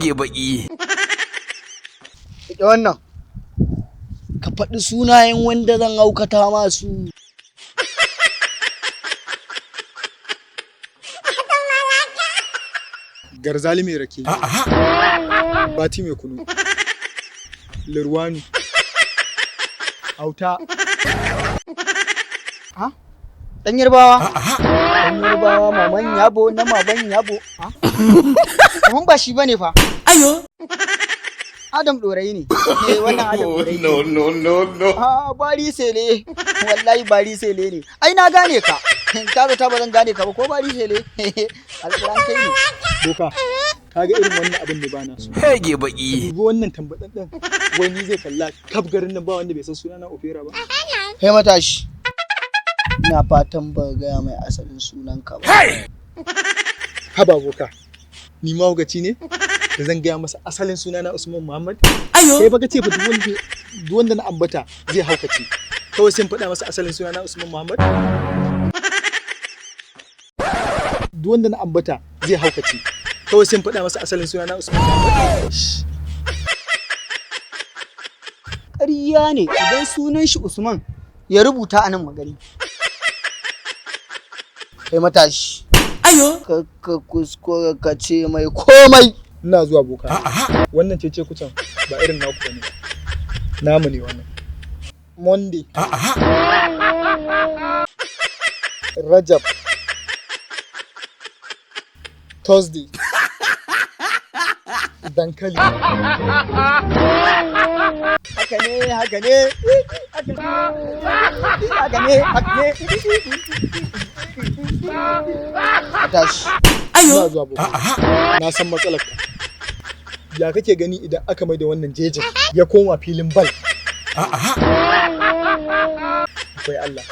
Hege baki. Ike wannan. Ka faɗi sunayen wanda zan haukata masu. Garzali mai rake. Bati mai kunu. Lirwanu. Auta. Ha? Dan Yarbawa? Dan Yarbawa maman yabo na maman yabo. Ha? Kaman ba shi bane fa. Ayo. Adam Dorayi ne. Wannan Adam Dorayi. No. Ah, bari sele. Wallahi bari sele ne. Ai na gane ka. Ka zo ta ba zan gane ka ba ko bari sele. Alƙur'an kai ne. Boka. Kaga irin wannan abin da ba na so. Hege baki. Dubi wannan tambadaddan. Wani zai kalla kaf garin nan ba wanda bai san sunana Opera ba. Kai matashi. Ina fatan ba gaya mai asalin sunanka ba. Haba boka. Ni mahaukaci ne? Da zan gaya masa asalin sunana Usman Muhammad. Ayo. Kai baka ce fa duk wanda na ambata zai haukace. Kawai sai faɗa masa asalin sunana Usman Muhammad. Duk wanda na ambata zai haukace. Kawai sai faɗa masa asalin sunana Usman Muhammad. Ƙarya ne idan sunan shi Usman ya rubuta a nan magani. Kai matashi. Ayo. Ka kuskura ka ce mai komai. Ina zuwa boka. Wannan cece kucan ba irin naku bane. Namu ne wannan. Monday. Rajab. Thursday. Dankali. Haka ne. Matashi. Ina zuwa boka. Na san matsalar ka. Ya kake gani idan aka mai da wannan jejin ya koma filin bal? Akwai Allah.